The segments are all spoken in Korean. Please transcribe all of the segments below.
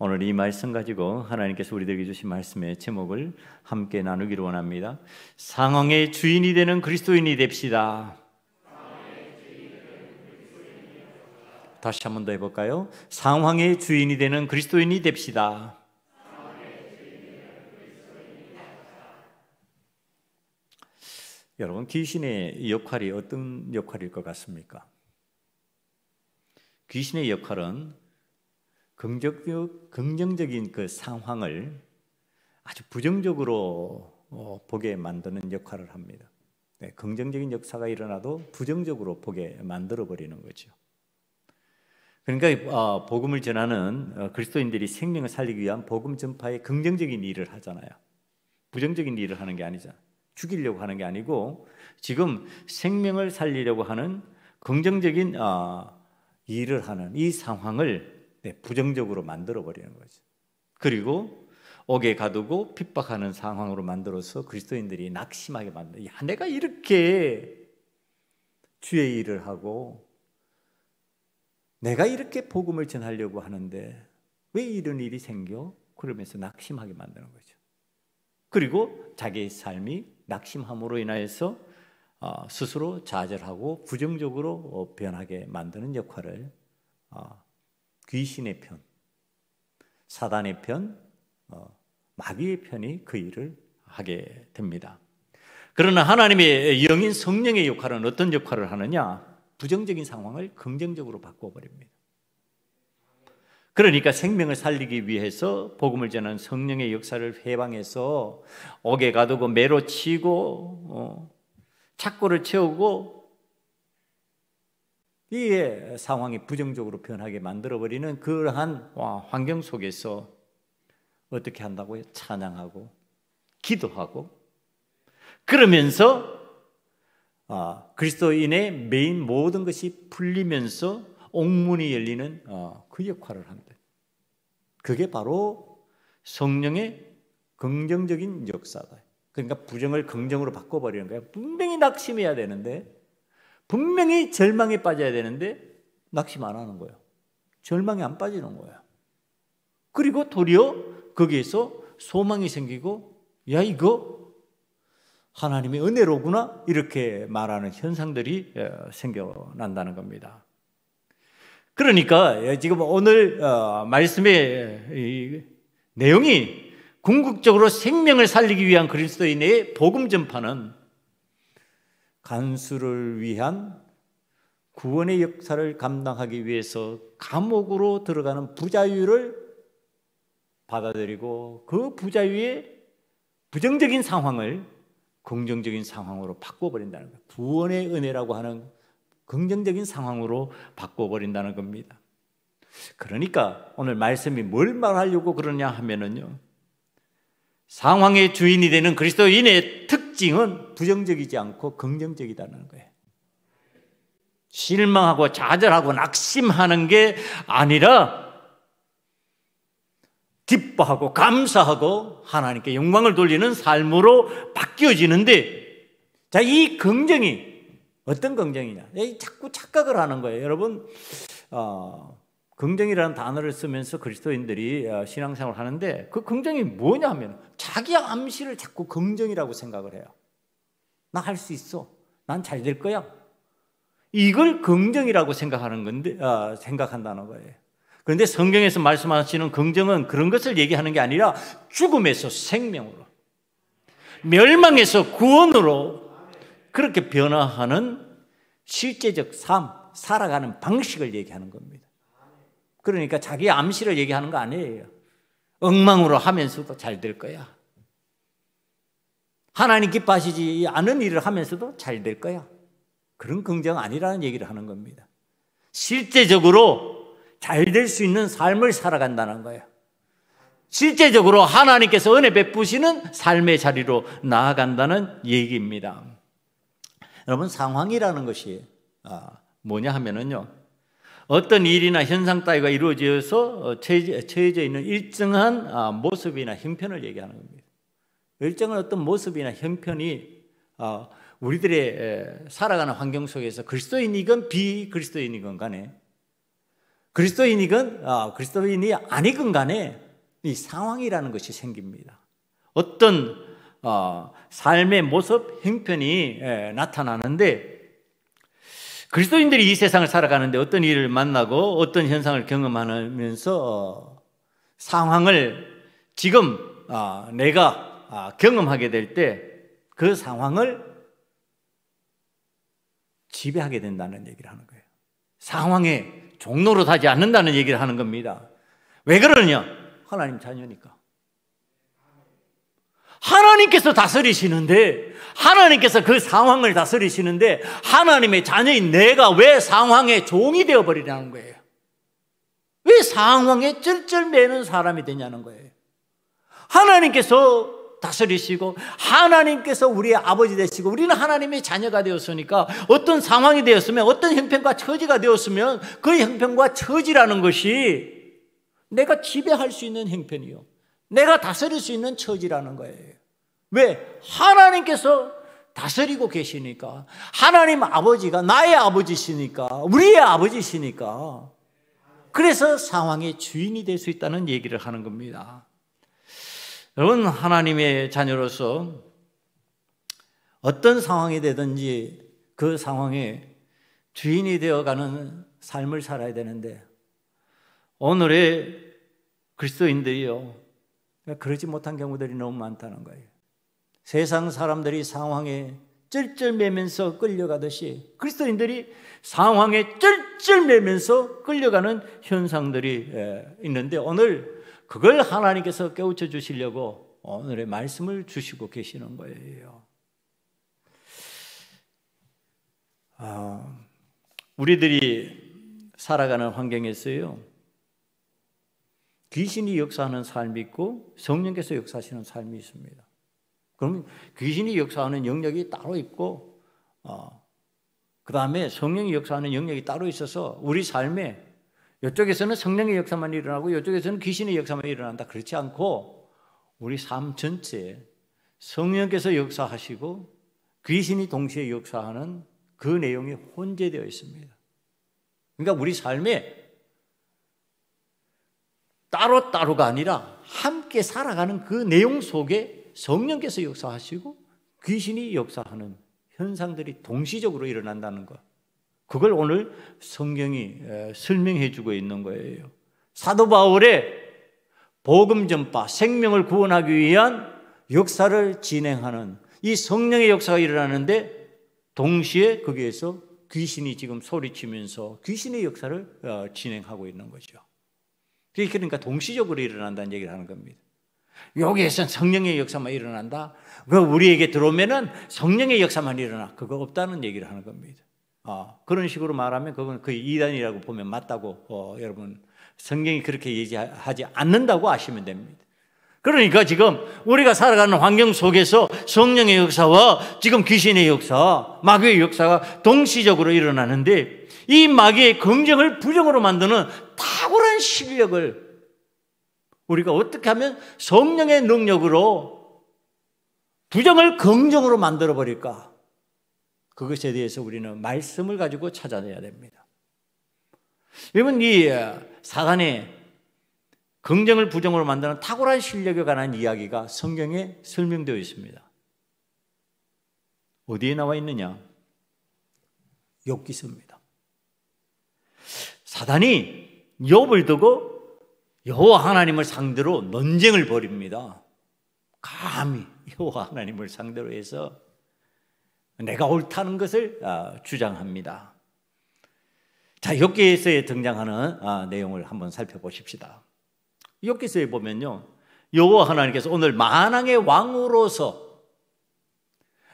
오늘 이 말씀 가지고 하나님께서 우리들에게 주신 말씀의 제목을 함께 나누기를 원합니다. 상황의 주인이 되는 그리스도인이 됩시다. 다시 한 번 더 해볼까요? 상황의 주인이 되는 그리스도인이 됩시다. 여러분, 귀신의 역할이 어떤 역할일 것 같습니까? 귀신의 역할은 긍정적인 그 상황을 아주 부정적으로 보게 만드는 역할을 합니다. 네, 긍정적인 역사가 일어나도 부정적으로 보게 만들어 버리는 거죠. 그러니까 복음을 전하는 그리스도인들이 생명을 살리기 위한 복음 전파에 긍정적인 일을 하잖아요. 부정적인 일을 하는 게 아니잖아요. 죽이려고 하는 게 아니고 지금 생명을 살리려고 하는 긍정적인 일을 하는 이 상황을 부정적으로 만들어 버리는 거죠. 그리고 옥에 가두고 핍박하는 상황으로 만들어서 그리스도인들이 낙심하게 만든다. 야, 내가 이렇게 주의 일을 하고 내가 이렇게 복음을 전하려고 하는데 왜 이런 일이 생겨? 그러면서 낙심하게 만드는 거죠. 그리고 자기의 삶이 낙심함으로 인하여서 스스로 좌절하고 부정적으로 변하게 만드는 역할을 귀신의 편, 사단의 편, 마귀의 편이 그 일을 하게 됩니다. 그러나 하나님의 영인 성령의 역할은 어떤 역할을 하느냐? 부정적인 상황을 긍정적으로 바꿔버립니다. 그러니까 생명을 살리기 위해서 복음을 전하는 성령의 역사를 해방해서 옥에 가두고 매로 치고 착고를 채우고 이 상황이 부정적으로 변하게 만들어버리는 그러한 환경 속에서 어떻게 한다고요? 찬양하고 기도하고 그러면서 그리스도인의 메인 모든 것이 풀리면서 옥문이 열리는 그 역할을 한다. 그게 바로 성령의 긍정적인 역사다. 그러니까 부정을 긍정으로 바꿔버리는 거예요. 분명히 낙심해야 되는데, 분명히 절망에 빠져야 되는데 낙심 안 하는 거예요. 절망에 안 빠지는 거예요. 그리고 도리어 거기에서 소망이 생기고, 야, 이거 하나님의 은혜로구나, 이렇게 말하는 현상들이 생겨난다는 겁니다. 그러니까 지금 오늘 말씀의 내용이 궁극적으로 생명을 살리기 위한 그리스도인의 복음 전파는 간수를 위한 구원의 역사를 감당하기 위해서 감옥으로 들어가는 부자유를 받아들이고 그 부자유의 부정적인 상황을 긍정적인 상황으로 바꿔버린다는 거예요. 구원의 은혜라고 하는 긍정적인 상황으로 바꿔버린다는 겁니다. 그러니까 오늘 말씀이 뭘 말하려고 그러냐 하면은요, 상황의 주인이 되는 그리스도인의 특징은 부정적이지 않고 긍정적이다는 거예요. 실망하고 좌절하고 낙심하는 게 아니라 기뻐하고 감사하고 하나님께 영광을 돌리는 삶으로 바뀌어지는데, 자, 이 긍정이 어떤 긍정이냐? 자꾸 착각을 하는 거예요. 여러분, 긍정이라는 단어를 쓰면서 그리스도인들이 신앙생활을 하는데 그 긍정이 뭐냐 하면 자기 암시를 자꾸 긍정이라고 생각을 해요. 나 할 수 있어. 난 잘 될 거야. 이걸 긍정이라고 생각하는 건데, 생각한다는 거예요. 그런데 성경에서 말씀하시는 긍정은 그런 것을 얘기하는 게 아니라 죽음에서 생명으로, 멸망에서 구원으로 그렇게 변화하는 실제적 삶, 살아가는 방식을 얘기하는 겁니다. 그러니까 자기 암시를 얘기하는 거 아니에요. 엉망으로 하면서도 잘 될 거야. 하나님 기뻐하시지 않은 일을 하면서도 잘 될 거야. 그런 긍정 아니라는 얘기를 하는 겁니다. 실제적으로 잘 될 수 있는 삶을 살아간다는 거예요. 실제적으로 하나님께서 은혜 베푸시는 삶의 자리로 나아간다는 얘기입니다. 여러분, 상황이라는 것이 뭐냐 하면은요, 어떤 일이나 현상 따위가 이루어져서 처해져 있는 일정한 모습이나 형편을 얘기하는 겁니다. 일정한 어떤 모습이나 형편이 우리들의 살아가는 환경 속에서 그리스도인이건 비그리스도인이건 간에 그리스도인이건 그리스도인이 아니건 간에 이 상황이라는 것이 생깁니다. 어떤 삶의 모습, 형편이 나타나는데, 그리스도인들이 이 세상을 살아가는데 어떤 일을 만나고 어떤 현상을 경험하면서 상황을 지금 내가 경험하게 될 때 그 상황을 지배하게 된다는 얘기를 하는 거예요. 상황의 종노릇 하지 않는다는 얘기를 하는 겁니다. 왜 그러냐? 하나님 자녀니까. 하나님께서 다스리시는데, 하나님께서 그 상황을 다스리시는데 하나님의 자녀인 내가 왜 상황의 종이 되어버리냐는 거예요. 왜 상황에 쩔쩔매는 사람이 되냐는 거예요. 하나님께서 다스리시고 하나님께서 우리의 아버지 되시고 우리는 하나님의 자녀가 되었으니까 어떤 상황이 되었으면, 어떤 형편과 처지가 되었으면 그 형편과 처지라는 것이 내가 지배할 수 있는 형편이요, 내가 다스릴 수 있는 처지라는 거예요. 왜? 하나님께서 다스리고 계시니까. 하나님 아버지가 나의 아버지시니까, 우리의 아버지시니까. 그래서 상황의 주인이 될 수 있다는 얘기를 하는 겁니다. 여러분, 하나님의 자녀로서 어떤 상황이 되든지 그 상황에 주인이 되어가는 삶을 살아야 되는데, 오늘의 그리스도인들이요, 그러지 못한 경우들이 너무 많다는 거예요. 세상 사람들이 상황에 쩔쩔매면서 끌려가듯이 그리스도인들이 상황에 쩔쩔매면서 끌려가는 현상들이 있는데, 오늘 그걸 하나님께서 깨우쳐 주시려고 오늘의 말씀을 주시고 계시는 거예요. 우리들이 살아가는 환경에서요, 귀신이 역사하는 삶이 있고 성령께서 역사하시는 삶이 있습니다. 그럼 귀신이 역사하는 영역이 따로 있고 그 다음에 성령이 역사하는 영역이 따로 있어서 우리 삶에 이쪽에서는 성령의 역사만 일어나고 이쪽에서는 귀신의 역사만 일어난다, 그렇지 않고 우리 삶 전체에 성령께서 역사하시고 귀신이 동시에 역사하는 그 내용이 혼재되어 있습니다. 그러니까 우리 삶에 따로따로가 아니라 함께 살아가는 그 내용 속에 성령께서 역사하시고 귀신이 역사하는 현상들이 동시적으로 일어난다는 것, 그걸 오늘 성경이 설명해 주고 있는 거예요. 사도 바울의 복음 전파, 생명을 구원하기 위한 역사를 진행하는 이 성령의 역사가 일어나는데, 동시에 거기에서 귀신이 지금 소리치면서 귀신의 역사를 진행하고 있는 거죠. 그러니까 동시적으로 일어난다는 얘기를 하는 겁니다. 여기에서는 성령의 역사만 일어난다, 우리에게 들어오면은 성령의 역사만 일어나, 그거 없다는 얘기를 하는 겁니다. 그런 식으로 말하면 그건 거의 이단이라고 보면 맞다고 여러분, 성경이 그렇게 얘기하지 않는다고 아시면 됩니다. 그러니까 지금 우리가 살아가는 환경 속에서 성령의 역사와 지금 귀신의 역사, 마귀의 역사가 동시적으로 일어나는데, 이 마귀의 긍정을 부정으로 만드는 탁월한 실력을 우리가 어떻게 하면 성령의 능력으로 부정을 긍정으로 만들어 버릴까, 그것에 대해서 우리는 말씀을 가지고 찾아내야 됩니다. 여러분, 이 사단의 긍정을 부정으로 만드는 탁월한 실력에 관한 이야기가 성경에 설명되어 있습니다. 어디에 나와 있느냐? 욥기서입니다. 사단이 욥을 두고 여호와 하나님을 상대로 논쟁을 벌입니다. 감히 여호와 하나님을 상대로 해서 내가 옳다는 것을 주장합니다. 자, 욥기서에 등장하는 내용을 한번 살펴보십시다. 욥기서에 보면요, 여호와 하나님께서 오늘 만왕의 왕으로서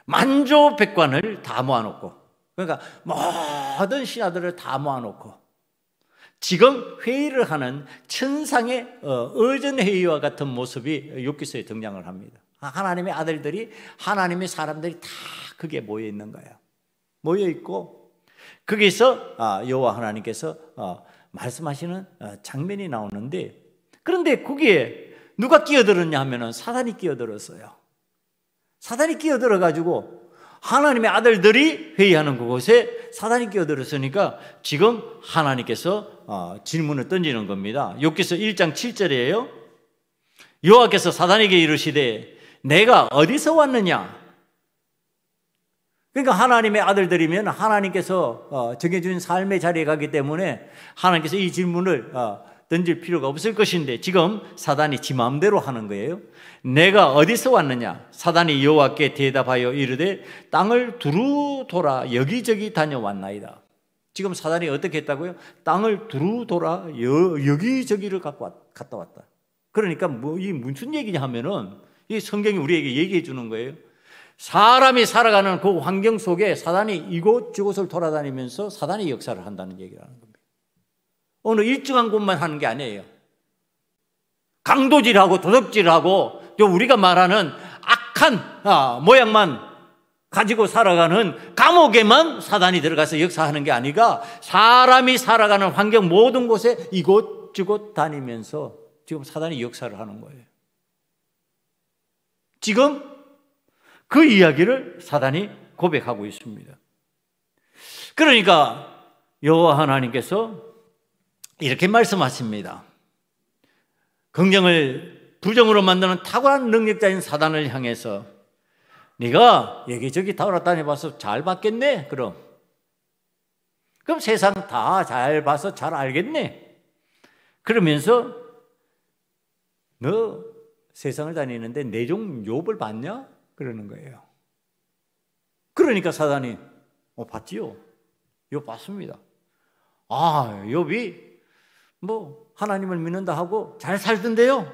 만조백관을 다 모아놓고, 그러니까 모든 신하들을 다 모아놓고 지금 회의를 하는 천상의 의전회의와 같은 모습이 욥기서에 등장을 합니다. 하나님의 아들들이, 하나님의 사람들이 다 거기에 모여 있는 거예요. 모여 있고 거기서 여호와 하나님께서 말씀하시는 장면이 나오는데, 그런데 거기에 누가 끼어들었냐 하면은 사단이 끼어들었어요. 사단이 끼어들어 가지고 하나님의 아들들이 회의하는 그곳에 사단이 끼어들었으니까 지금 하나님께서 질문을 던지는 겁니다. 욥기서 1장 7절이에요. 여호와께서 사단에게 이르시되 내가 어디서 왔느냐? 그러니까 하나님의 아들들이면 하나님께서 정해준 삶의 자리에 가기 때문에 하나님께서 이 질문을 던질 필요가 없을 것인데 지금 사단이 지 마음대로 하는 거예요. 내가 어디서 왔느냐? 사단이 여호와께 대답하여 이르되 땅을 두루 돌아 여기저기 다녀왔나이다. 지금 사단이 어떻게 했다고요? 땅을 두루 돌아 여기저기를 갔다 왔다. 그러니까 이 무슨 얘기냐 하면은 이 성경이 우리에게 얘기해 주는 거예요. 사람이 살아가는 그 환경 속에 사단이 이곳저곳을 돌아다니면서 사단이 역사를 한다는 얘기라는 겁니다. 어느 일정한 곳만 하는 게 아니에요. 강도질하고 도둑질하고 우리가 말하는 악한 모양만 가지고 살아가는 감옥에만 사단이 들어가서 역사하는 게 아니라 사람이 살아가는 환경 모든 곳에 이곳저곳 다니면서 지금 사단이 역사를 하는 거예요. 지금 그 이야기를 사단이 고백하고 있습니다. 그러니까 여호와 하나님께서 이렇게 말씀하십니다. 긍정을 부정으로 만드는 탁월한 능력자인 사단을 향해서 네가 여기저기 돌아다녀봐서 잘 봤겠네? 그럼 세상 다 잘 봐서 잘 알겠네? 그러면서 너 세상을 다니는데 내 종 욥을 봤냐? 그러는 거예요. 그러니까 사단이 봤지요? 욥 봤습니다. 욥이 하나님을 믿는다 하고 잘 살던데요?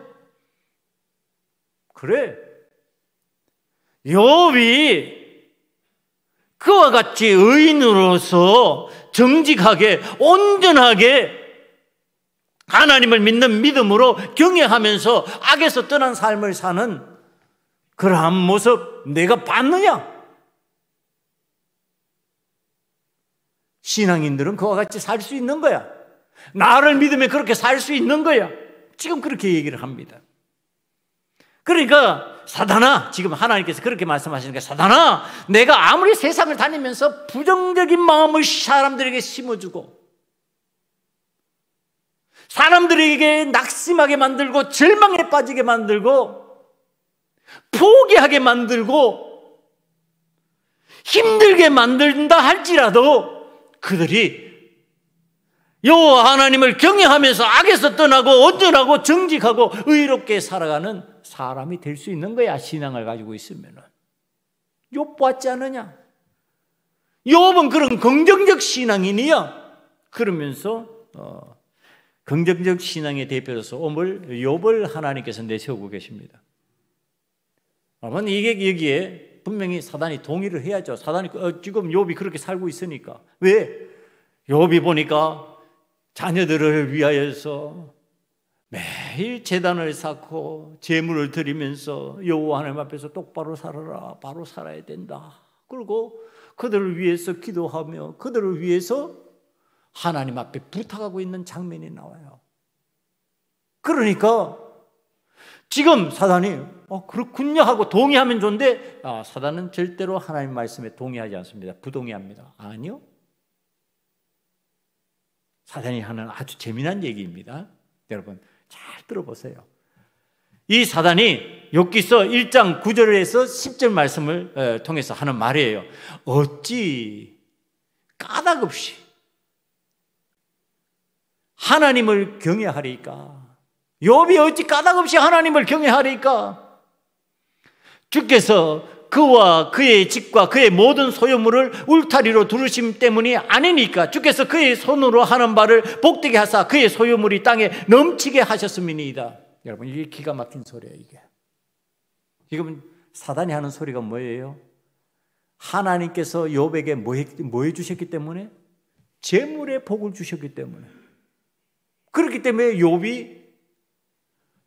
그래. 욥이 그와 같이 의인으로서 정직하게 온전하게 하나님을 믿는 믿음으로 경외하면서 악에서 떠난 삶을 사는 그러한 모습 내가 봤느냐? 신앙인들은 그와 같이 살 수 있는 거야. 나를 믿으면 그렇게 살 수 있는 거야. 지금 그렇게 얘기를 합니다. 그러니까 사단아, 지금 하나님께서 그렇게 말씀하시니까 사단아, 내가 아무리 세상을 다니면서 부정적인 마음을 사람들에게 심어주고 사람들에게 낙심하게 만들고 절망에 빠지게 만들고 포기하게 만들고 힘들게 만든다 할지라도 그들이 여호와 하나님을 경외하면서 악에서 떠나고 온전하고 정직하고 의롭게 살아가는 사람이 될 수 있는 거야. 신앙을 가지고 있으면. 욥 봤지 않느냐? 욥은 그런 긍정적 신앙인이야. 그러면서 긍정적 신앙의 대표로서 욥을 하나님께서 내세우고 계십니다. 여러분, 이게 여기에 분명히 사단이 동의를 해야죠. 사단이 지금 욥이 그렇게 살고 있으니까. 왜? 욥이 보니까 자녀들을 위하여서 매일 제단을 쌓고 제물을 드리면서 여호와 하나님 앞에서 똑바로 살아라, 바로 살아야 된다. 그리고 그들을 위해서 기도하며 그들을 위해서 하나님 앞에 부탁하고 있는 장면이 나와요. 그러니까 지금 사단이 그렇군요 하고 동의하면 좋은데 사단은 절대로 하나님 말씀에 동의하지 않습니다. 부동의합니다. 아니요. 사단이 하는 아주 재미난 얘기입니다. 여러분 잘 들어보세요. 이 사단이 욥기서 1장 9절에서 10절 말씀을 통해서 하는 말이에요. 어찌 까닭없이 하나님을 경외하리까? 욥이 어찌 까닭없이 하나님을 경외하리까? 주께서 그와 그의 집과 그의 모든 소유물을 울타리로 두르심 때문이 아니니까 주께서 그의 손으로 하는 바를 복되게 하사 그의 소유물이 땅에 넘치게 하셨음이니이다. 여러분 이게 기가 막힌 소리예요. 이게 지금 사단이 하는 소리가 뭐예요? 하나님께서 욥에게 뭐 해주셨기 때문에? 재물의 복을 주셨기 때문에. 그렇기 때문에 욥이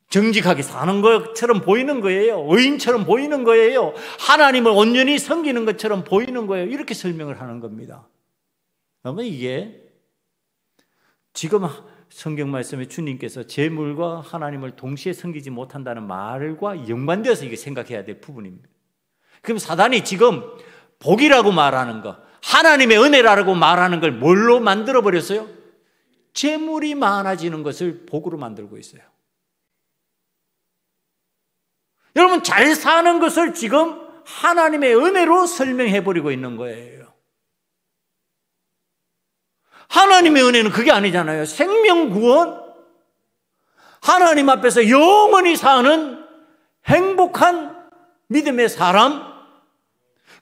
정직하게 사는 것처럼 보이는 거예요. 의인처럼 보이는 거예요. 하나님을 온전히 섬기는 것처럼 보이는 거예요. 이렇게 설명을 하는 겁니다. 그러면 이게 지금 성경 말씀에 주님께서 재물과 하나님을 동시에 섬기지 못한다는 말과 연관되어서 이게 생각해야 될 부분입니다. 그럼 사단이 지금 복이라고 말하는 거, 하나님의 은혜라고 말하는 걸 뭘로 만들어 버렸어요? 재물이 많아지는 것을 복으로 만들고 있어요. 여러분, 잘 사는 것을 지금 하나님의 은혜로 설명해 버리고 있는 거예요. 하나님의 은혜는 그게 아니잖아요. 생명 구원, 하나님 앞에서 영원히 사는 행복한 믿음의 사람,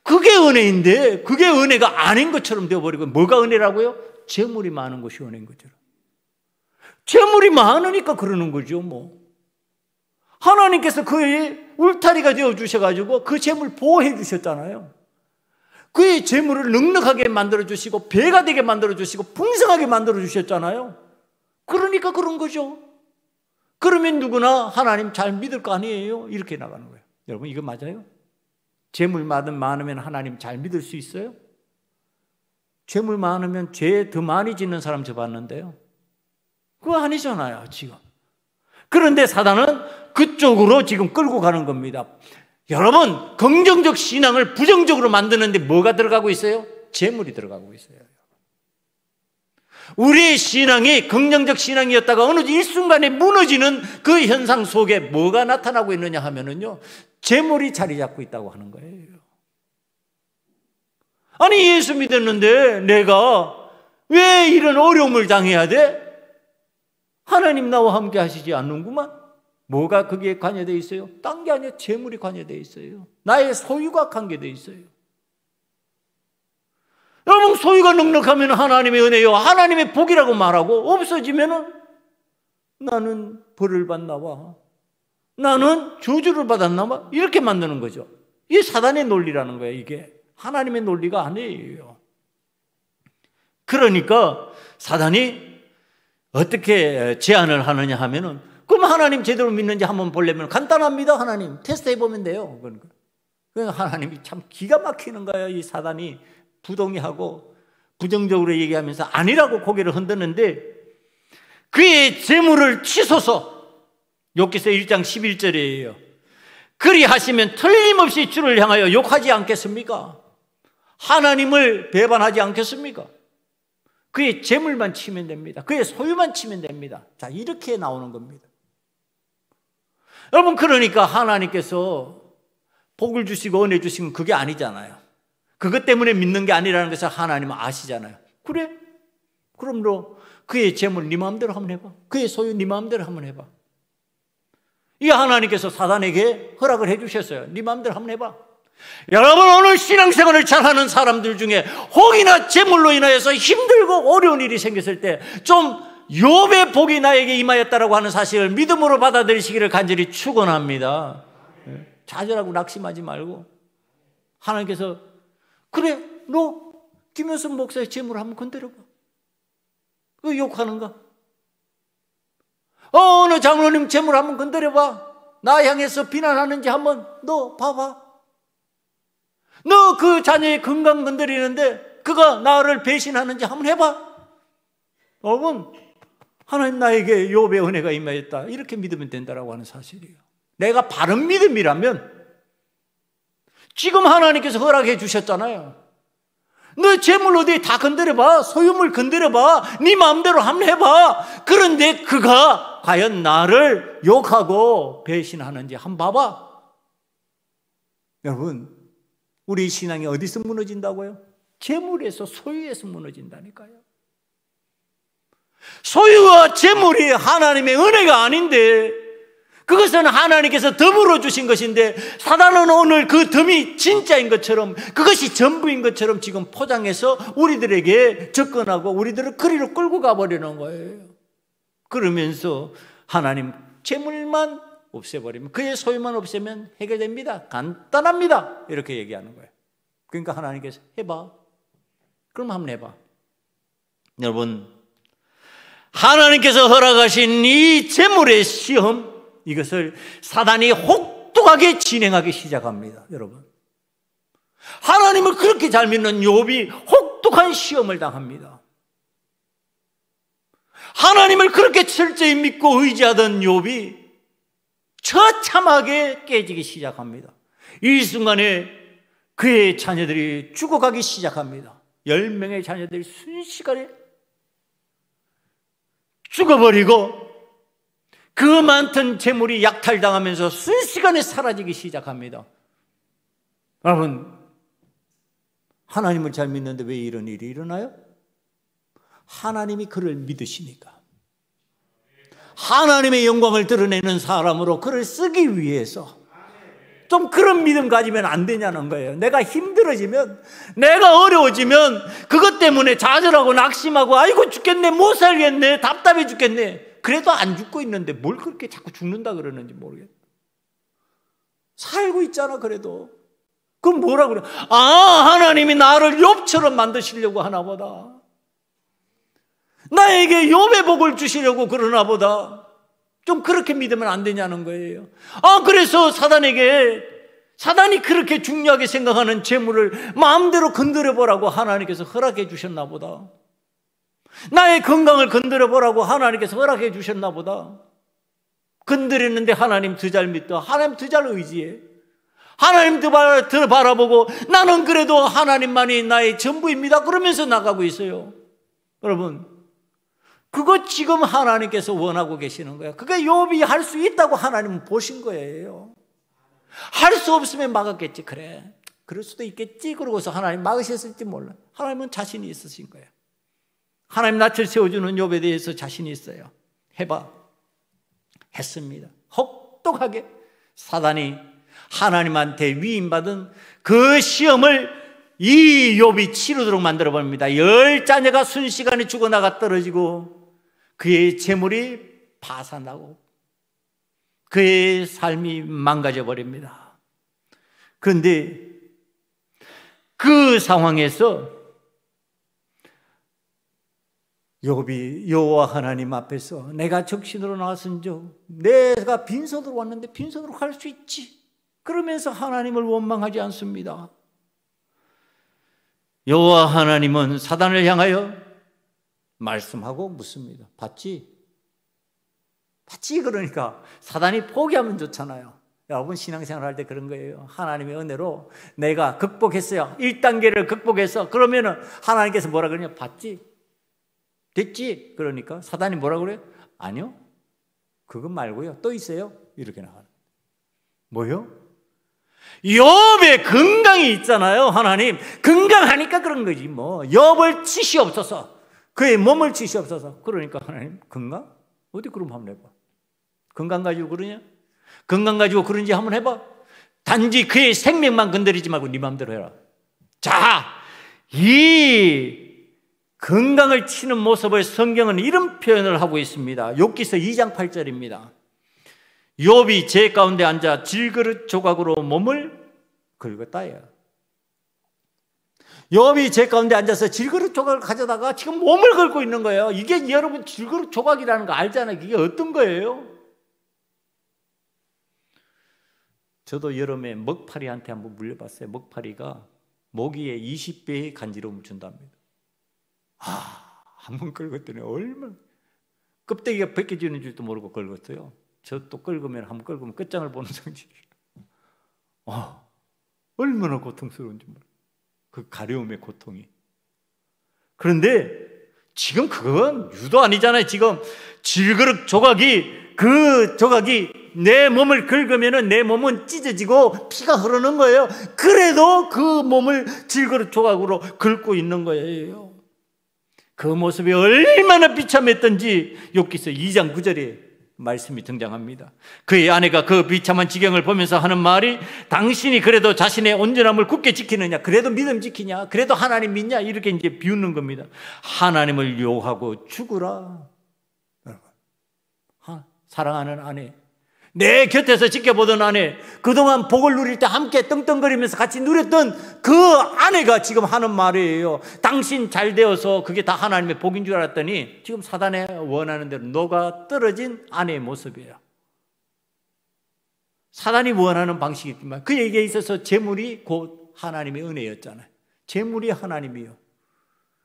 그게 은혜인데 그게 은혜가 아닌 것처럼 되어버리고, 뭐가 은혜라고요? 재물이 많은 것이 은혜인 것처럼. 재물이 많으니까 그러는 거죠. 뭐 하나님께서 그의 울타리가 되어 주셔가지고 그 재물 보호해 주셨잖아요. 그의 재물을 넉넉하게 만들어 주시고 배가 되게 만들어 주시고 풍성하게 만들어 주셨잖아요. 그러니까 그런 거죠. 그러면 누구나 하나님 잘 믿을 거 아니에요? 이렇게 나가는 거예요. 여러분, 이거 맞아요? 재물 많으면 하나님 잘 믿을 수 있어요? 재물 많으면 죄 더 많이 짓는 사람 저 봤는데요. 그거 아니잖아요, 지금. 그런데 사단은 그쪽으로 지금 끌고 가는 겁니다. 여러분, 긍정적 신앙을 부정적으로 만드는데 뭐가 들어가고 있어요? 재물이 들어가고 있어요. 우리의 신앙이 긍정적 신앙이었다가 어느 일순간에 무너지는 그 현상 속에 뭐가 나타나고 있느냐 하면은요, 재물이 자리 잡고 있다고 하는 거예요. 아니, 예수 믿었는데 내가 왜 이런 어려움을 당해야 돼? 하나님 나와 함께 하시지 않는구만. 뭐가 거기에 관여되어 있어요? 딴 게 아니라 재물이 관여되어 있어요. 나의 소유가 관계되어 있어요. 여러분, 소유가 넉넉하면 하나님의 은혜요, 하나님의 복이라고 말하고, 없어지면은 나는 벌을 받나 봐, 나는 저주를 받았나 봐, 이렇게 만드는 거죠. 이게 사단의 논리라는 거예요. 이게 하나님의 논리가 아니에요. 그러니까 사단이 어떻게 제안을 하느냐 하면은, 그럼 하나님 제대로 믿는지 한번 보려면 간단합니다. 하나님 테스트 해보면 돼요. 그러니까 하나님이 참 기가 막히는 거예요. 이 사단이 부동의하고 부정적으로 얘기하면서 아니라고 고개를 흔드는데, 그의 재물을 치소서. 욥기서 1장 11절이에요. 그리하시면 틀림없이 주를 향하여 욕하지 않겠습니까? 하나님을 배반하지 않겠습니까? 그의 재물만 치면 됩니다. 그의 소유만 치면 됩니다. 자, 이렇게 나오는 겁니다. 여러분, 그러니까 하나님께서 복을 주시고 은혜 주시면 그게 아니잖아요. 그것 때문에 믿는 게 아니라는 것을 하나님은 아시잖아요. 그래? 그럼 너 그의 재물 네 마음대로 한번 해봐. 그의 소유 네 마음대로 한번 해봐. 이 하나님께서 사단에게 허락을 해주셨어요. 네 마음대로 한번 해봐. 여러분, 오늘 신앙생활을 잘하는 사람들 중에 혹이나 재물로 인하여서 힘들고 어려운 일이 생겼을 때 좀 욥의 복이 나에게 임하였다라고 하는 사실을 믿음으로 받아들이시기를 간절히 축원합니다. 좌절하고 낙심하지 말고, 하나님께서 그래, 너 김효선 목사의 재물을 한번 건드려봐. 그 욕하는가? 어느 장로님 재물 한번 건드려봐. 나 향해서 비난하는지 한번 너 봐봐. 너 그 자녀의 건강 건드리는데 그가 나를 배신하는지 한번 해봐. 여러분, 하나님 나에게 욥의 은혜가 임하였다, 이렇게 믿으면 된다라고 하는 사실이에요. 내가 바른 믿음이라면 지금 하나님께서 허락해 주셨잖아요. 너 재물 어디 다 건드려봐. 소유물 건드려봐. 네 마음대로 한번 해봐. 그런데 그가 과연 나를 욕하고 배신하는지 한번 봐봐. 여러분, 우리 신앙이 어디서 무너진다고요? 재물에서, 소유에서 무너진다니까요. 소유와 재물이 하나님의 은혜가 아닌데, 그것은 하나님께서 덤으로 주신 것인데, 사단은 오늘 그 덤이 진짜인 것처럼, 그것이 전부인 것처럼 지금 포장해서 우리들에게 접근하고 우리들을 그리로 끌고 가버리는 거예요. 그러면서 하나님 재물만 없애버리면, 그의 소유만 없애면 해결됩니다. 간단합니다. 이렇게 얘기하는 거예요. 그러니까 하나님께서 해봐. 그럼 한번 해봐. 여러분, 하나님께서 허락하신 이 재물의 시험, 이것을 사단이 혹독하게 진행하기 시작합니다. 여러분, 하나님을 그렇게 잘 믿는 욥이 혹독한 시험을 당합니다. 하나님을 그렇게 철저히 믿고 의지하던 욥이 처참하게 깨지기 시작합니다. 이 순간에 그의 자녀들이 죽어가기 시작합니다. 10명의 자녀들이 순식간에 죽어버리고 그 많던 재물이 약탈당하면서 순식간에 사라지기 시작합니다. 여러분, 하나님을 잘 믿는데 왜 이런 일이 일어나요? 하나님이 그를 믿으시니까. 하나님의 영광을 드러내는 사람으로 그를 쓰기 위해서 좀 그런 믿음 가지면 안 되냐는 거예요. 내가 힘들어지면, 내가 어려워지면 그것 때문에 좌절하고 낙심하고 아이고 죽겠네, 못 살겠네, 답답해 죽겠네. 그래도 안 죽고 있는데 뭘 그렇게 자꾸 죽는다 그러는지 모르겠어. 살고 있잖아 그래도. 그럼 뭐라 그래? 아, 하나님이 나를 욥처럼 만드시려고 하나 보다. 나에게 욥의 복을 주시려고 그러나 보다. 좀 그렇게 믿으면 안 되냐는 거예요. 아, 그래서 사단이 그렇게 중요하게 생각하는 재물을 마음대로 건드려 보라고 하나님께서 허락해 주셨나 보다. 나의 건강을 건드려 보라고 하나님께서 허락해 주셨나 보다. 건드렸는데 하나님 더 잘 믿다. 하나님 더 잘 의지해. 하나님 더 바라보고 나는 그래도 하나님만이 나의 전부입니다. 그러면서 나가고 있어요. 여러분, 그거 지금 하나님께서 원하고 계시는 거예요. 그게 욥이 할 수 있다고 하나님은 보신 거예요. 할 수 없으면 막았겠지. 그래, 그럴 수도 있겠지. 그러고서 하나님 막으셨을지 몰라. 하나님은 자신이 있으신 거예요. 하나님 낯을 세워주는 욥에 대해서 자신이 있어요. 해봐. 했습니다. 혹독하게 사단이 하나님한테 위임받은 그 시험을 이 욥이 치르도록 만들어버립니다. 10자녀가 순식간에 죽어나가 떨어지고 그의 재물이 파산하고 그의 삶이 망가져 버립니다. 그런데 그 상황에서 욥이 여호와 하나님 앞에서 내가 적신으로 나왔은즉 내가 빈손으로 왔는데 빈손으로 갈 수 있지, 그러면서 하나님을 원망하지 않습니다. 여호와 하나님은 사단을 향하여 말씀하고 묻습니다. 봤지? 봤지? 그러니까 사단이 포기하면 좋잖아요. 여러분 신앙생활 할 때 그런 거예요. 하나님의 은혜로 내가 극복했어요. 1단계를 극복해서 그러면은 하나님께서 뭐라 그러냐? 봤지? 됐지? 그러니까 사단이 뭐라 그래요? 아니요, 그거 말고요, 또 있어요. 이렇게 나가는. 뭐요? 욥의 건강이 있잖아요. 하나님 건강하니까 그런 거지 뭐. 욥을 치시옵소서, 그의 몸을 치시옵소서. 그러니까 하나님 건강? 어디 그럼 한번 해봐. 건강 가지고 그러냐? 건강 가지고 그런지 한번 해봐. 단지 그의 생명만 건드리지 말고 네 마음대로 해라. 자, 이 건강을 치는 모습을 성경은 이런 표현을 하고 있습니다. 욥기서 2장 8절입니다. 욥이 제 가운데 앉아 질그릇 조각으로 몸을 긁었다예요. 욥이 제 가운데 앉아서 질그릇 조각을 가져다가 지금 몸을 긁고 있는 거예요. 이게 여러분 질그릇 조각이라는 거 알잖아요. 이게 어떤 거예요? 저도 여름에 먹파리한테 한번 물려봤어요. 먹파리가 모기에 20배의 간지러움을 준답니다. 한번 긁었더니 얼마나 껍데기가 벗겨지는 줄도 모르고 긁었어요. 저 또 긁으면 한번 긁으면 끝장을 보는 성질이에요. 얼마나 고통스러운지 몰라요. 그 가려움의 고통이. 그런데 지금 그건 유도 아니잖아요. 지금 질그릇 조각이, 그 조각이 내 몸을 긁으면 내 몸은 찢어지고 피가 흐르는 거예요. 그래도 그 몸을 질그릇 조각으로 긁고 있는 거예요. 그 모습이 얼마나 비참했던지 욥기서 2장 9절에 말씀이 등장합니다. 그의 아내가 그 비참한 지경을 보면서 하는 말이 당신이 그래도 자신의 온전함을 굳게 지키느냐, 그래도 믿음 지키냐, 그래도 하나님 믿냐, 이렇게 이제 비웃는 겁니다. 하나님을 욕하고 죽으라. 여러분, 사랑하는 아내, 내 곁에서 지켜보던 아내, 그동안 복을 누릴 때 함께 떵떵거리면서 같이 누렸던 그 아내가 지금 하는 말이에요. 당신 잘 되어서 그게 다 하나님의 복인 줄 알았더니 지금 사단에 원하는 대로 녹아 떨어진 아내의 모습이에요. 사단이 원하는 방식이지만 그에게 있어서 재물이 곧 하나님의 은혜였잖아요. 재물이 하나님이요.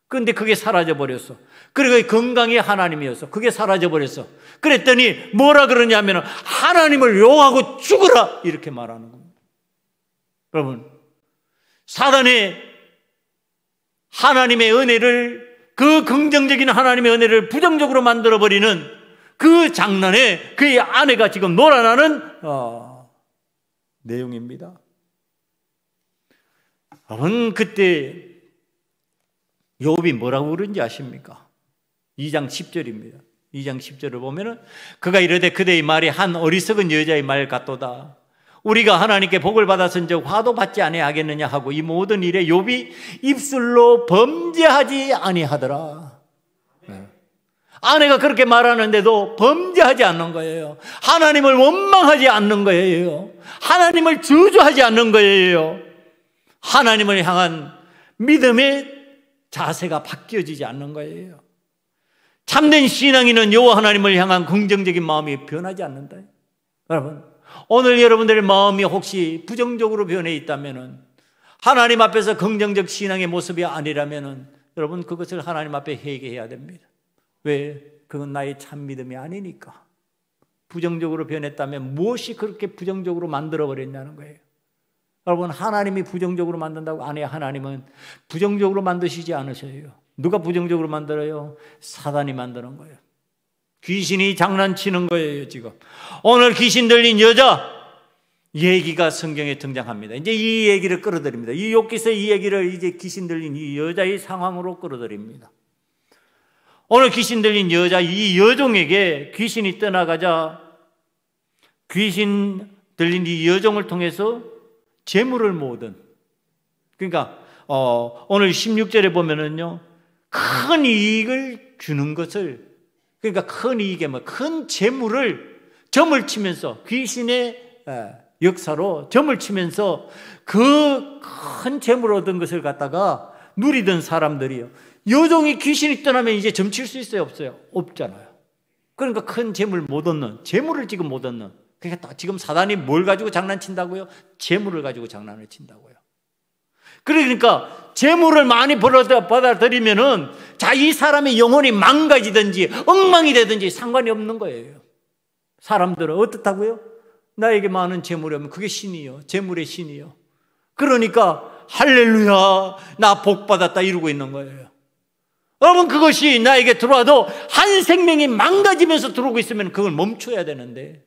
그런데 그게 사라져버렸어. 그리고 건강이 하나님이었어. 그게 사라져버렸어. 그랬더니 뭐라 그러냐면 하나님을 욕하고 죽으라, 이렇게 말하는 겁니다. 여러분, 사단이 하나님의 은혜를, 그 긍정적인 하나님의 은혜를 부정적으로 만들어버리는 그 장난에 그의 아내가 지금 놀아나는 내용입니다. 여러분, 그때 욥이 뭐라고 그런지 아십니까? 2장 10절입니다. 2장 10절을 보면은 그가 이르되 그대의 말이 한 어리석은 여자의 말 같도다. 우리가 하나님께 복을 받았은즉 화도 받지 아니하겠느냐 하고 이 모든 일에 욥이 입술로 범죄하지 아니하더라. 아내가 그렇게 말하는데도 범죄하지 않는 거예요. 하나님을 원망하지 않는 거예요. 하나님을 저주하지 않는 거예요. 하나님을 향한 믿음의 자세가 바뀌어지지 않는 거예요. 참된 신앙인은 여호와 하나님을 향한 긍정적인 마음이 변하지 않는다. 여러분, 오늘 여러분들의 마음이 혹시 부정적으로 변해 있다면, 하나님 앞에서 긍정적 신앙의 모습이 아니라면 여러분, 그것을 하나님 앞에 회개해야 됩니다. 왜? 그건 나의 참 믿음이 아니니까. 부정적으로 변했다면 무엇이 그렇게 부정적으로 만들어버렸냐는 거예요. 여러분, 하나님이 부정적으로 만든다고? 아니에요. 하나님은 부정적으로 만드시지 않으셔요. 누가 부정적으로 만들어요? 사단이 만드는 거예요. 귀신이 장난치는 거예요. 지금 오늘 귀신 들린 여자 얘기가 성경에 등장합니다. 이제 이 얘기를 끌어들입니다. 이 욥기서 이 얘기를 이제 귀신 들린 이 여자의 상황으로 끌어들입니다. 오늘 귀신 들린 여자, 이 여종에게 귀신이 떠나가자 귀신 들린 이 여종을 통해서 재물을 모으던, 그러니까 오늘 16절에 보면은요, 큰 이익을 주는 것을, 그러니까 큰 이익에 큰 재물을 점을 치면서, 귀신의 역사로 점을 치면서 그 큰 재물을 얻은 것을 갖다가 누리던 사람들이요. 여종이 귀신이 떠나면 이제 점칠 수 있어요? 없어요? 없잖아요. 그러니까 큰 재물 못 얻는, 재물을 지금 못 얻는, 그러니까 지금 사단이 뭘 가지고 장난친다고요? 재물을 가지고 장난을 친다고요. 그러니까 재물을 많이 받아들이면은 자, 이 사람의 영혼이 망가지든지 엉망이 되든지 상관이 없는 거예요. 사람들은 어떻다고요? 나에게 많은 재물이 오면 그게 신이요, 재물의 신이요. 그러니까 할렐루야, 나 복 받았다 이러고 있는 거예요. 여러분, 그것이 나에게 들어와도 한 생명이 망가지면서 들어오고 있으면 그걸 멈춰야 되는데,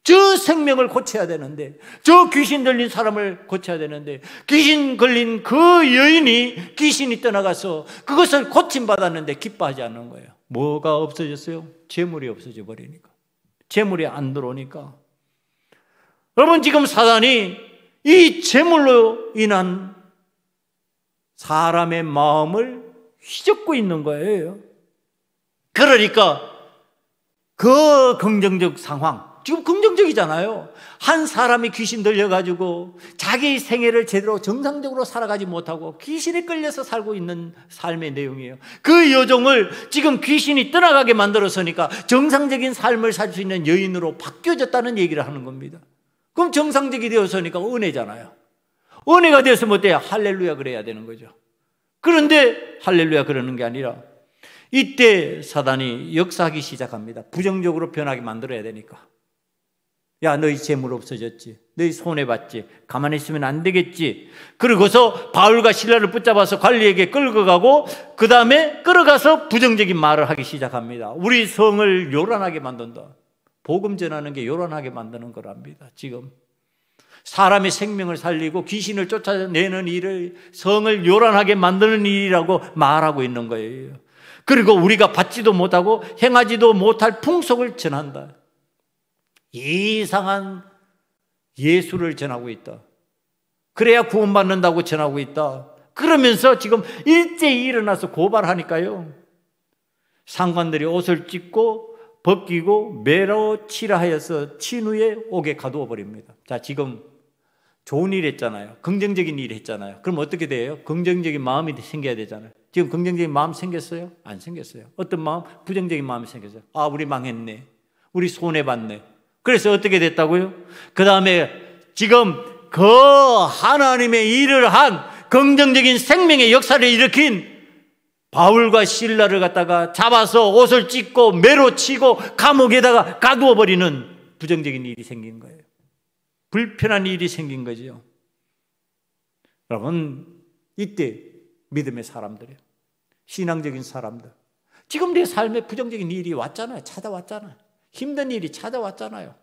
저 생명을 고쳐야 되는데, 저 귀신 들린 사람을 고쳐야 되는데, 귀신 걸린 그 여인이 귀신이 떠나가서 그것을 고침받았는데 기뻐하지 않는 거예요. 뭐가 없어졌어요? 재물이 없어져 버리니까, 재물이 안 들어오니까. 여러분, 지금 사단이 이 재물로 인한 사람의 마음을 휘젓고 있는 거예요. 그러니까 그 긍정적 상황, 지금 긍정적이잖아요. 한 사람이 귀신 들려가지고 자기 생애를 제대로 정상적으로 살아가지 못하고 귀신에 끌려서 살고 있는 삶의 내용이에요. 그 여종을 지금 귀신이 떠나가게 만들었으니까 정상적인 삶을 살 수 있는 여인으로 바뀌어졌다는 얘기를 하는 겁니다. 그럼 정상적이 되었으니까 은혜잖아요. 은혜가 되었으면 어때요? 할렐루야 그래야 되는 거죠. 그런데 할렐루야 그러는 게 아니라 이때 사단이 역사하기 시작합니다. 부정적으로 변하게 만들어야 되니까. 야, 너희 재물 없어졌지, 너희 손해봤지, 가만히 있으면 안 되겠지. 그러고서 바울과 실라를 붙잡아서 관리에게 끌고 가고, 그 다음에 끌어가서 부정적인 말을 하기 시작합니다. 우리 성을 요란하게 만든다. 복음 전하는 게 요란하게 만드는 거랍니다. 지금 사람의 생명을 살리고 귀신을 쫓아내는 일을, 성을 요란하게 만드는 일이라고 말하고 있는 거예요. 그리고 우리가 받지도 못하고 행하지도 못할 풍속을 전한다. 이상한 예수를 전하고 있다. 그래야 구원받는다고 전하고 있다. 그러면서 지금 일제히 일어나서 고발하니까요, 상관들이 옷을 찢고 벗기고 매로 치라 하여서 친 후에 옥에 가두어 버립니다. 자, 지금 좋은 일 했잖아요. 긍정적인 일 했잖아요. 그럼 어떻게 돼요? 긍정적인 마음이 생겨야 되잖아요. 지금 긍정적인 마음 생겼어요? 안 생겼어요. 어떤 마음? 부정적인 마음이 생겼어요. 아, 우리 망했네, 우리 손해봤네. 그래서 어떻게 됐다고요? 그 다음에 지금 그 하나님의 일을 한 긍정적인 생명의 역사를 일으킨 바울과 실라를 갖다가 잡아서 옷을 찢고 매로 치고 감옥에다가 가두어 버리는 부정적인 일이 생긴 거예요. 불편한 일이 생긴 거죠. 여러분, 이때 믿음의 사람들이에요. 신앙적인 사람들. 지금 내 삶에 부정적인 일이 왔잖아요. 찾아왔잖아요. 힘든 일이 찾아왔잖아요.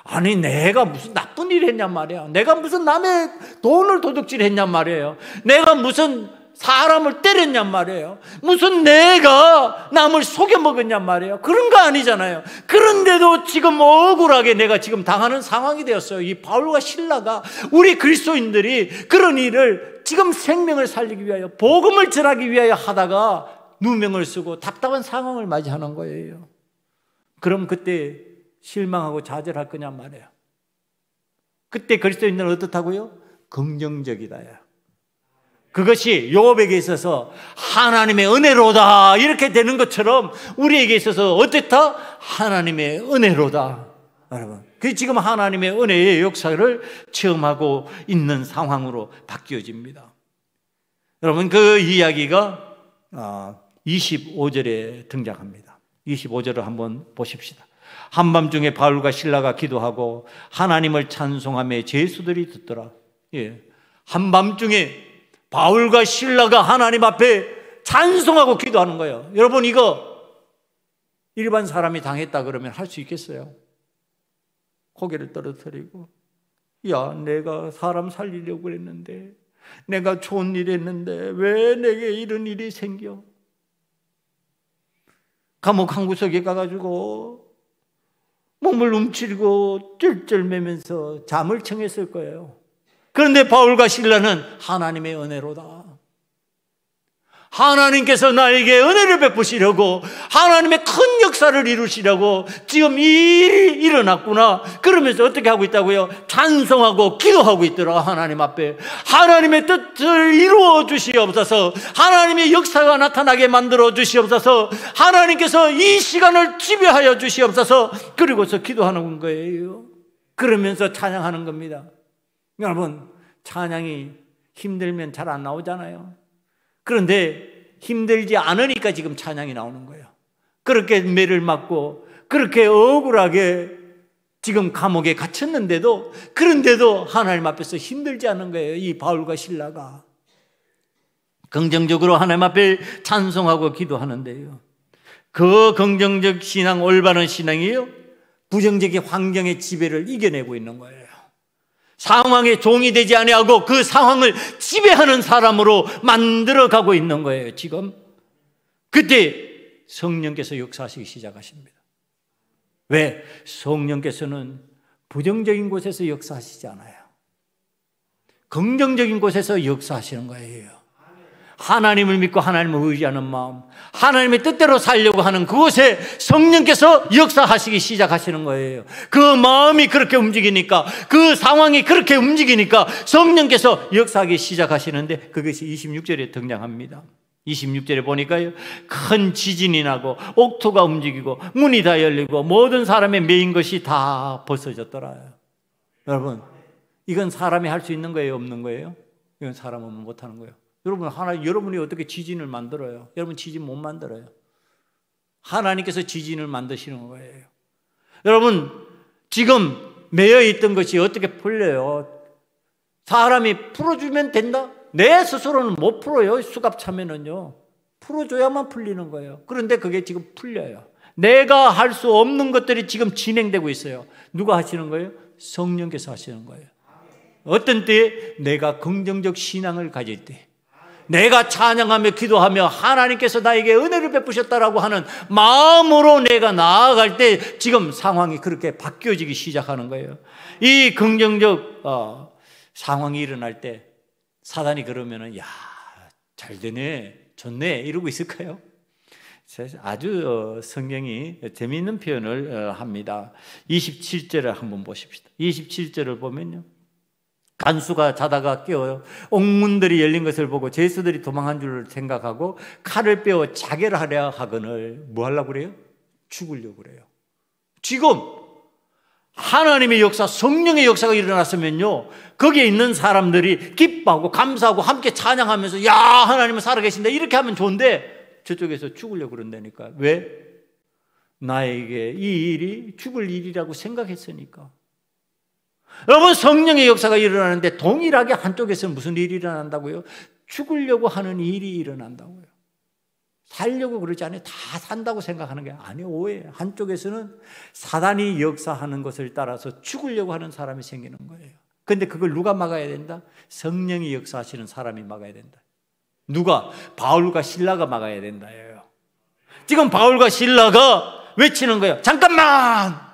아니, 내가 무슨 나쁜 일 했냔 말이야. 내가 무슨 남의 돈을 도둑질 했냔 말이에요. 내가 무슨 사람을 때렸냔 말이에요. 무슨 내가 남을 속여먹었냔 말이에요. 그런 거 아니잖아요. 그런데도 지금 억울하게 내가 지금 당하는 상황이 되었어요. 이 바울과 실라가, 우리 그리스도인들이 그런 일을 지금 생명을 살리기 위하여, 복음을 전하기 위하여 하다가 누명을 쓰고 답답한 상황을 맞이하는 거예요. 그럼 그때 실망하고 좌절할 거냔 말이에요. 그때 그리스도인들은 어떻다고요? 긍정적이다요. 그것이 욥에게 있어서 하나님의 은혜로다 이렇게 되는 것처럼 우리에게 있어서 어땠다? 하나님의 은혜로다. 여러분, 그 지금 하나님의 은혜의 역사를 체험하고 있는 상황으로 바뀌어집니다. 여러분, 그 이야기가 25절에 등장합니다. 25절을 한번 보십시다. 한밤중에 바울과 실라가 기도하고 하나님을 찬송하며 제수들이 듣더라. 예, 한밤중에 바울과 실라가 하나님 앞에 찬송하고 기도하는 거예요. 여러분, 이거 일반 사람이 당했다 그러면 할 수 있겠어요? 고개를 떨어뜨리고, 야, 내가 사람 살리려고 그랬는데, 내가 좋은 일 했는데 왜 내게 이런 일이 생겨? 감옥 한 구석에 가가지고 몸을 움츠리고 쩔쩔매면서 잠을 청했을 거예요. 그런데 바울과 실라는 하나님의 은혜로다. 하나님께서 나에게 은혜를 베푸시려고, 하나님의 큰 역사를 이루시려고 지금 이 일이 일어났구나. 그러면서 어떻게 하고 있다고요? 찬송하고 기도하고 있더라. 하나님 앞에 하나님의 뜻을 이루어 주시옵소서, 하나님의 역사가 나타나게 만들어 주시옵소서, 하나님께서 이 시간을 지배하여 주시옵소서. 그리고서 기도하는 거예요. 그러면서 찬양하는 겁니다. 여러분, 찬양이 힘들면 잘 안 나오잖아요. 그런데 힘들지 않으니까 지금 찬양이 나오는 거예요. 그렇게 매를 맞고 그렇게 억울하게 지금 감옥에 갇혔는데도, 그런데도 하나님 앞에서 힘들지 않은 거예요. 이 바울과 실라가 긍정적으로 하나님 앞에 찬송하고 기도하는데요, 그 긍정적 신앙, 올바른 신앙이요, 부정적인 환경의 지배를 이겨내고 있는 거예요. 상황의 종이 되지 아니하고 그 상황을 지배하는 사람으로 만들어가고 있는 거예요. 지금 그때 성령께서 역사하시기 시작하십니다. 왜? 성령께서는 부정적인 곳에서 역사하시지 않아요. 긍정적인 곳에서 역사하시는 거예요. 하나님을 믿고 하나님을 의지하는 마음, 하나님의 뜻대로 살려고 하는 그곳에 성령께서 역사하시기 시작하시는 거예요. 그 마음이 그렇게 움직이니까, 그 상황이 그렇게 움직이니까 성령께서 역사하기 시작하시는데, 그것이 26절에 등장합니다. 26절에 보니까요, 큰 지진이 나고 옥토가 움직이고 문이 다 열리고 모든 사람의 매인 것이 다 벗어졌더라. 여러분, 이건 사람이 할 수 있는 거예요, 없는 거예요? 이건 사람은 못하는 거예요. 여러분이 어떻게 지진을 만들어요? 여러분 지진 못 만들어요. 하나님께서 지진을 만드시는 거예요. 여러분, 지금 매여 있던 것이 어떻게 풀려요? 사람이 풀어주면 된다? 내 스스로는 못 풀어요. 수갑 차면은요, 풀어줘야만 풀리는 거예요. 그런데 그게 지금 풀려요. 내가 할 수 없는 것들이 지금 진행되고 있어요. 누가 하시는 거예요? 성령께서 하시는 거예요. 어떤 때에 내가 긍정적 신앙을 가질 때, 내가 찬양하며 기도하며 하나님께서 나에게 은혜를 베푸셨다라고 하는 마음으로 내가 나아갈 때 지금 상황이 그렇게 바뀌어지기 시작하는 거예요. 이 긍정적 상황이 일어날 때 사단이 그러면은, 야, 잘 되네, 좋네 이러고 있을까요? 아주 성경이 재미있는 표현을 합니다. 27절을 한번 보십시다. 27절을 보면요, 간수가 자다가 깨어요. 옥문들이 열린 것을 보고 제수들이 도망한 줄 생각하고 칼을 빼어 자결하려 하거늘, 뭐 하려고 그래요? 죽으려고 그래요. 지금 하나님의 역사, 성령의 역사가 일어났으면요, 거기에 있는 사람들이 기뻐하고 감사하고 함께 찬양하면서, 야, 하나님은 살아계신다 이렇게 하면 좋은데 저쪽에서 죽으려고 그런다니까. 왜? 나에게 이 일이 죽을 일이라고 생각했으니까. 여러분, 성령의 역사가 일어나는데 동일하게 한쪽에서는 무슨 일이 일어난다고요? 죽으려고 하는 일이 일어난다고요. 살려고 그러지 않아요. 다 산다고 생각하는 게 아니에요. 오해. 한쪽에서는 사단이 역사하는 것을 따라서 죽으려고 하는 사람이 생기는 거예요. 그런데 그걸 누가 막아야 된다? 성령이 역사하시는 사람이 막아야 된다. 누가? 바울과 실라가 막아야 된다예요. 지금 바울과 실라가 외치는 거예요. 잠깐만!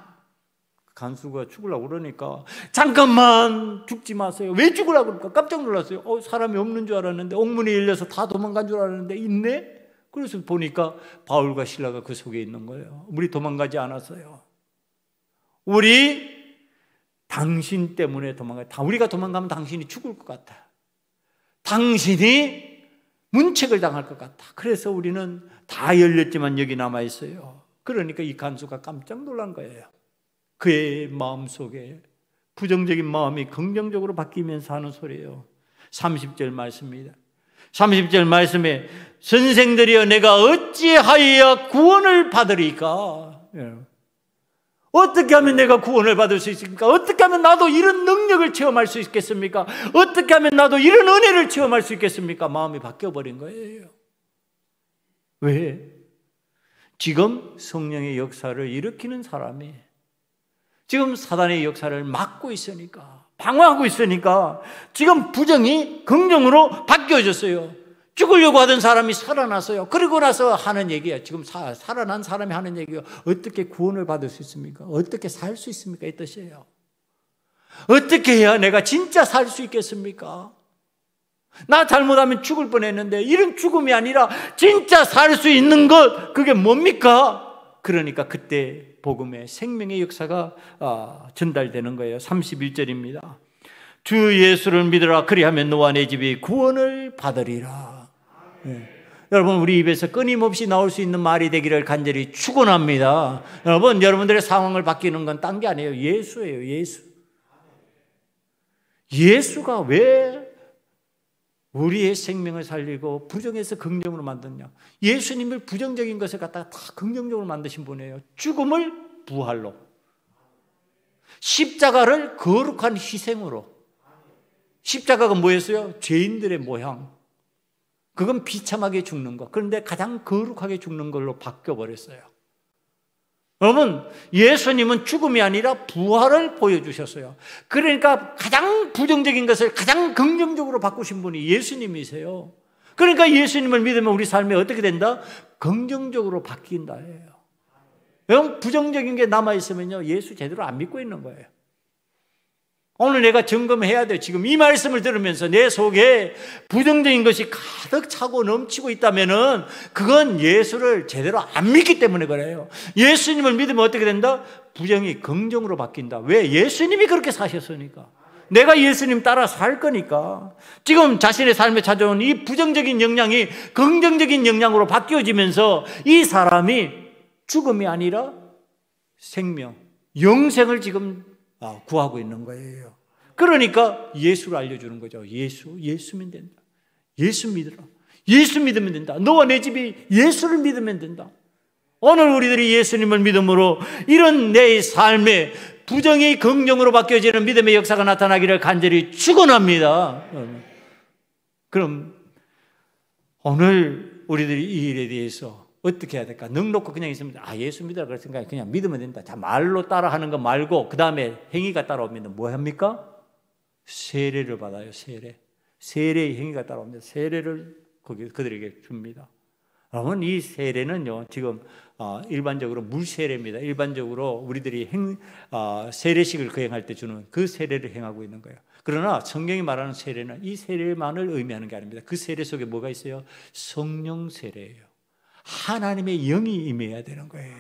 간수가 죽으려고 그러니까 잠깐만 죽지 마세요. 왜 죽으려고 그럴까? 깜짝 놀랐어요. 사람이 없는 줄 알았는데, 옥문이 열려서 다 도망간 줄 알았는데 있네? 그래서 보니까 바울과 실라가 그 속에 있는 거예요. 우리 도망가지 않았어요. 우리 당신 때문에 도망가요. 우리가 도망가면 당신이 죽을 것 같아. 당신이 문책을 당할 것 같아. 그래서 우리는 다 열렸지만 여기 남아 있어요. 그러니까 이 간수가 깜짝 놀란 거예요. 그의 마음속에 부정적인 마음이 긍정적으로 바뀌면서 하는 소리예요. 30절 말씀입니다. 30절 말씀에 선생들이여 내가 어찌하여야 구원을 받으리까? 어떻게 하면 내가 구원을 받을 수 있습니까? 어떻게 하면 나도 이런 능력을 체험할 수 있겠습니까? 어떻게 하면 나도 이런 은혜를 체험할 수 있겠습니까? 마음이 바뀌어버린 거예요. 왜? 지금 성령의 역사를 일으키는 사람이 지금 사단의 역사를 막고 있으니까, 방어하고 있으니까 지금 부정이 긍정으로 바뀌어졌어요. 죽으려고 하던 사람이 살아났어요. 그리고 나서 하는 얘기야. 지금 살아난 사람이 하는 얘기가 어떻게 구원을 받을 수 있습니까? 어떻게 살 수 있습니까? 이 뜻이에요. 어떻게 해야 내가 진짜 살 수 있겠습니까? 나 잘못하면 죽을 뻔했는데 이런 죽음이 아니라 진짜 살 수 있는 것, 그게 뭡니까? 그러니까 그때 복음의 생명의 역사가 전달되는 거예요. 31절입니다. 주 예수를 믿으라. 그리하면 너와 내 집이 구원을 받으리라. 네. 여러분, 우리 입에서 끊임없이 나올 수 있는 말이 되기를 간절히 축원합니다. 여러분, 여러분들의 상황을 바뀌는 건 딴 게 아니에요. 예수예요. 예수. 예수가 왜 우리의 생명을 살리고 부정에서 긍정으로 만드냐? 예수님을 부정적인 것을 갖다가 다 긍정적으로 만드신 분이에요. 죽음을 부활로, 십자가를 거룩한 희생으로. 십자가가 뭐였어요? 죄인들의 모양. 그건 비참하게 죽는 것. 그런데 가장 거룩하게 죽는 걸로 바뀌어버렸어요. 여러분, 예수님은 죽음이 아니라 부활을 보여주셨어요. 그러니까 가장 부정적인 것을 가장 긍정적으로 바꾸신 분이 예수님이세요. 그러니까 예수님을 믿으면 우리 삶이 어떻게 된다? 긍정적으로 바뀐다예요. 여러분, 부정적인 게 남아있으면요, 예수 제대로 안 믿고 있는 거예요. 오늘 내가 점검해야 돼요. 지금 이 말씀을 들으면서 내 속에 부정적인 것이 가득 차고 넘치고 있다면은 그건 예수를 제대로 안 믿기 때문에 그래요. 예수님을 믿으면 어떻게 된다? 부정이 긍정으로 바뀐다. 왜? 예수님이 그렇게 사셨으니까. 내가 예수님 따라 살 거니까. 지금 자신의 삶에 찾아온 이 부정적인 영향이 긍정적인 영향으로 바뀌어지면서 이 사람이 죽음이 아니라 생명, 영생을 지금 구하고 있는 거예요. 그러니까 예수를 알려주는 거죠. 예수 믿으면 된다. 예수 믿으라. 예수 믿으면 된다. 너와 내 집이 예수를 믿으면 된다. 오늘 우리들이 예수님을 믿음으로 이런 내 삶에 부정이 긍정으로 바뀌어지는 믿음의 역사가 나타나기를 간절히 축원합니다. 그럼 오늘 우리들이 이 일에 대해서 어떻게 해야 될까? 넋 놓고 그냥 있으면 예수 믿으라 그랬으니까 그냥 믿으면 된다. 자, 말로 따라하는 거 말고 그 다음에 행위가 따라오면 뭐 합니까? 세례를 받아요. 세례의 행위가 따라옵니다. 세례를 그들에게 줍니다. 여러분, 이 세례는요, 지금 일반적으로 물세례입니다. 일반적으로 우리들이 세례식을 거행할 때 주는 그 세례를 행하고 있는 거예요. 그러나 성경이 말하는 세례는 이 세례만을 의미하는 게 아닙니다. 그 세례 속에 뭐가 있어요? 성령 세례예요. 하나님의 영이 임해야 되는 거예요.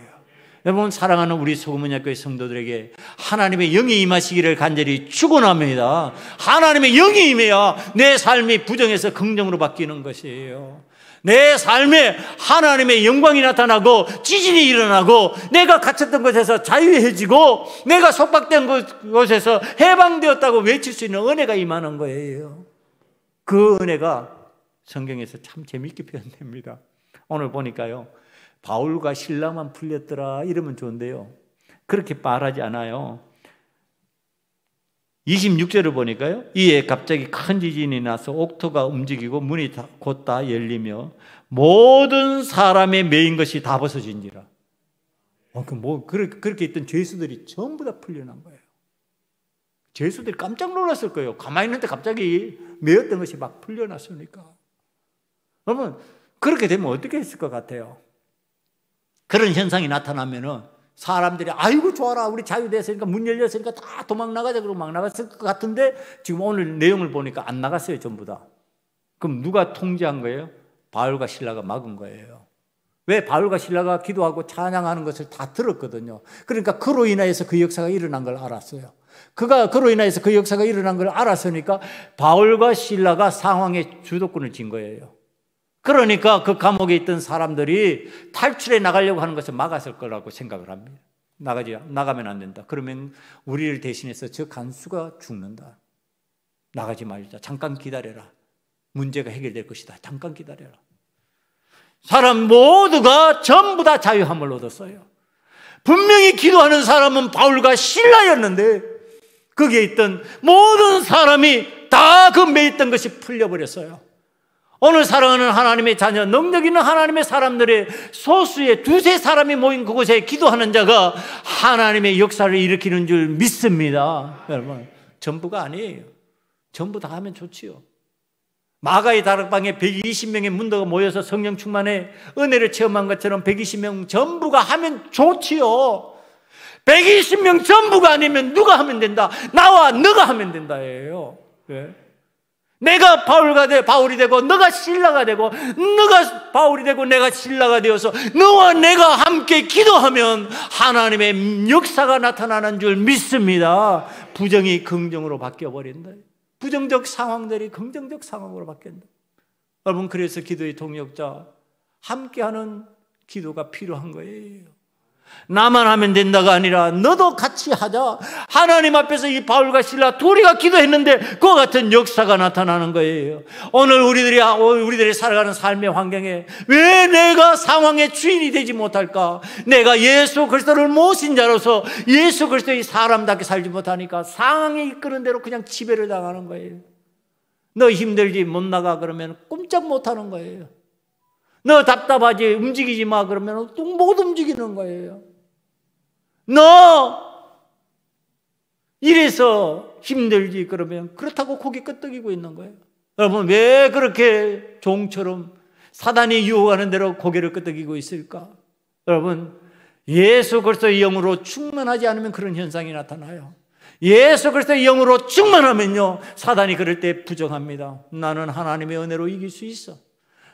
여러분, 사랑하는 우리 소금문약교회 성도들에게 하나님의 영이 임하시기를 간절히 축원합니다. 하나님의 영이 임해야 내 삶이 부정에서 긍정으로 바뀌는 것이에요. 내 삶에 하나님의 영광이 나타나고 지진이 일어나고 내가 갇혔던 것에서 자유해지고 내가 속박된 곳에서 해방되었다고 외칠 수 있는 은혜가 임하는 거예요. 그 은혜가 성경에서 참 재미있게 표현됩니다. 오늘 보니까요, 바울과 실라만 풀렸더라 이러면 좋은데요, 그렇게 말하지 않아요. 26절을 보니까요, 이에 갑자기 큰 지진이 나서 옥토가 움직이고 문이 곧 다 열리며 모든 사람의 매인 것이 다 벗어진지라. 그렇게 있던 죄수들이 전부 다 풀려난 거예요. 죄수들이 깜짝 놀랐을 거예요. 가만히 있는데 갑자기 매였던 것이 막 풀려났으니까. 여러분, 그렇게 되면 어떻게 했을 것 같아요? 그런 현상이 나타나면은 사람들이 아이고 좋아라, 우리 자유됐으니까, 문 열렸으니까 다 도망 나가자 그러고 막 나갔을 것 같은데 지금 오늘 내용을 보니까 안 나갔어요, 전부 다. 그럼 누가 통제한 거예요? 바울과 실라가 막은 거예요. 왜? 바울과 실라가 기도하고 찬양하는 것을 다 들었거든요. 그러니까 그로 인하여서 그 역사가 일어난 걸 알았어요. 그로 인하여서 그 역사가 일어난 걸 알았으니까 바울과 실라가 상황의 주도권을 쥔 거예요. 그러니까 그 감옥에 있던 사람들이 탈출해 나가려고 하는 것을 막았을 거라고 생각을 합니다. 나가면 안 된다. 그러면 우리를 대신해서 저 간수가 죽는다. 나가지 말자. 잠깐 기다려라. 문제가 해결될 것이다. 잠깐 기다려라. 사람 모두가 전부 다 자유함을 얻었어요. 분명히 기도하는 사람은 바울과 실라였는데 거기에 있던 모든 사람이 다 그 매였던 것이 풀려버렸어요. 오늘 사랑하는 하나님의 자녀, 능력 있는 하나님의 사람들의 소수의 두세 사람이 모인 그곳에 기도하는 자가 하나님의 역사를 일으키는 줄 믿습니다. 여러분, 전부가 아니에요. 전부 다 하면 좋지요. 마가의 다락방에 120명의 문도가 모여서 성령 충만에 은혜를 체험한 것처럼 120명 전부가 하면 좋지요. 120명 전부가 아니면 누가 하면 된다? 나와 너가 하면 된다예요. 왜? 내가 바울이 되고 너가 실라가 되고 너가 바울이 되고 내가 실라가 되어서 너와 내가 함께 기도하면 하나님의 역사가 나타나는 줄 믿습니다. 부정이 긍정으로 바뀌어버린다. 부정적 상황들이 긍정적 상황으로 바뀐다. 여러분, 그래서 기도의 동역자, 함께하는 기도가 필요한 거예요. 나만 하면 된다가 아니라 너도 같이 하자. 하나님 앞에서 이 바울과 실라 둘이가 기도했는데 그와 같은 역사가 나타나는 거예요. 오늘 우리들이 살아가는 삶의 환경에 왜 내가 상황의 주인이 되지 못할까? 내가 예수 그리스도를 모신 자로서 예수 그리스도의 사람답게 살지 못하니까 상황이 이끄는 대로 그냥 지배를 당하는 거예요. 너 힘들지 못 나가 그러면 꼼짝 못하는 거예요. 너 답답하지 움직이지 마 그러면 또 못 움직이는 거예요. 너 이래서 힘들지 그러면 그렇다고 고개 끄덕이고 있는 거예요. 여러분, 왜 그렇게 종처럼 사단이 유혹하는 대로 고개를 끄덕이고 있을까? 여러분, 예수 그리스도의 영으로 충만하지 않으면 그런 현상이 나타나요. 예수 그리스도의 영으로 충만하면요, 사단이 그럴 때 부정합니다. 나는 하나님의 은혜로 이길 수 있어.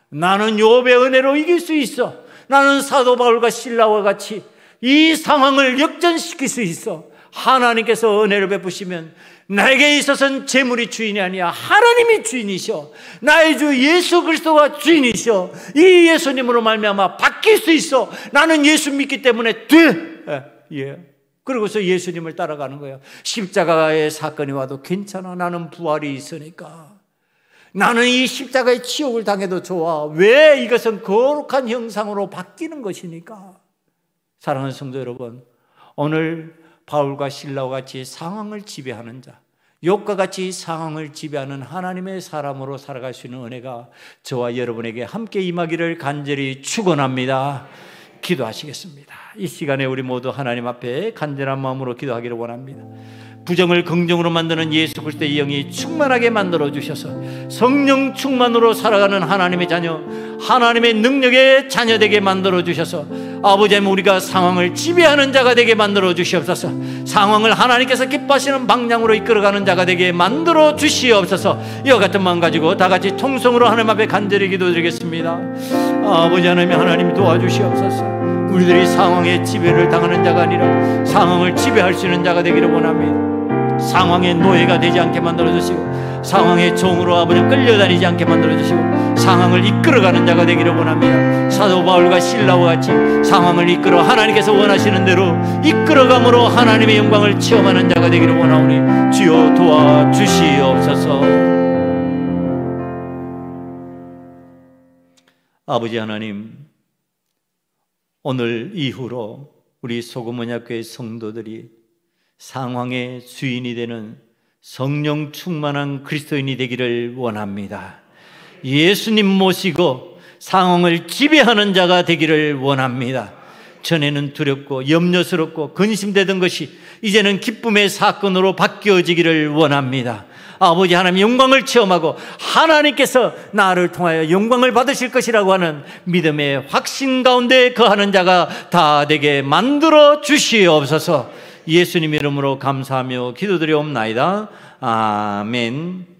나는 욥의 은혜로 이길 수 있어. 나는 사도 바울과 실라와 같이 이 상황을 역전시킬 수 있어. 하나님께서 은혜를 베푸시면 나에게 있어서는 재물이 주인이 아니야. 하나님이 주인이셔. 나의 주 예수 그리스도가 주인이셔. 이 예수님으로 말미암아 바뀔 수 있어. 나는 예수 믿기 때문에 돼. 그러고서 예수님을 따라가는 거예요. 십자가의 사건이 와도 괜찮아. 나는 부활이 있으니까. 나는 이 십자가의 치욕을 당해도 좋아. 왜? 이것은 거룩한 형상으로 바뀌는 것이니까. 사랑하는 성도 여러분, 오늘 바울과 실라와 같이 상황을 지배하는 자, 욥과 같이 상황을 지배하는 하나님의 사람으로 살아갈 수 있는 은혜가 저와 여러분에게 함께 임하기를 간절히 축원합니다. 기도하시겠습니다. 이 시간에 우리 모두 하나님 앞에 간절한 마음으로 기도하기를 원합니다. 부정을 긍정으로 만드는 예수 그리스도의 영이 충만하게 만들어 주셔서 성령 충만으로 살아가는 하나님의 자녀, 하나님의 능력의 자녀 되게 만들어 주셔서 아버지 하나님, 우리가 상황을 지배하는 자가 되게 만들어 주시옵소서. 상황을 하나님께서 기뻐하시는 방향으로 이끌어가는 자가 되게 만들어 주시옵소서. 이와 같은 마음 가지고 다 같이 통성으로 하나님 앞에 간절히 기도드리겠습니다. 아버지 하나님 도와주시옵소서. 우리들이 상황의 지배를 당하는 자가 아니라 상황을 지배할 수 있는 자가 되기를 원합니다. 상황의 노예가 되지 않게 만들어주시고 상황의 종으로 아버지 끌려다니지 않게 만들어주시고 상황을 이끌어가는 자가 되기를 원합니다. 사도 바울과 실라와 같이 상황을 이끌어 하나님께서 원하시는 대로 이끌어감으로 하나님의 영광을 체험하는 자가 되기를 원하오니 주여 도와주시옵소서. 아버지 하나님, 오늘 이후로 우리 소금언약교회 성도들이 상황의 주인이 되는 성령 충만한 그리스도인이 되기를 원합니다. 예수님 모시고 상황을 지배하는 자가 되기를 원합니다. 전에는 두렵고 염려스럽고 근심되던 것이 이제는 기쁨의 사건으로 바뀌어지기를 원합니다. 아버지 하나님 영광을 체험하고 하나님께서 나를 통하여 영광을 받으실 것이라고 하는 믿음의 확신 가운데 거하는 자가 다 되게 만들어 주시옵소서. 예수님 이름으로 감사하며 기도드리옵나이다. 아멘.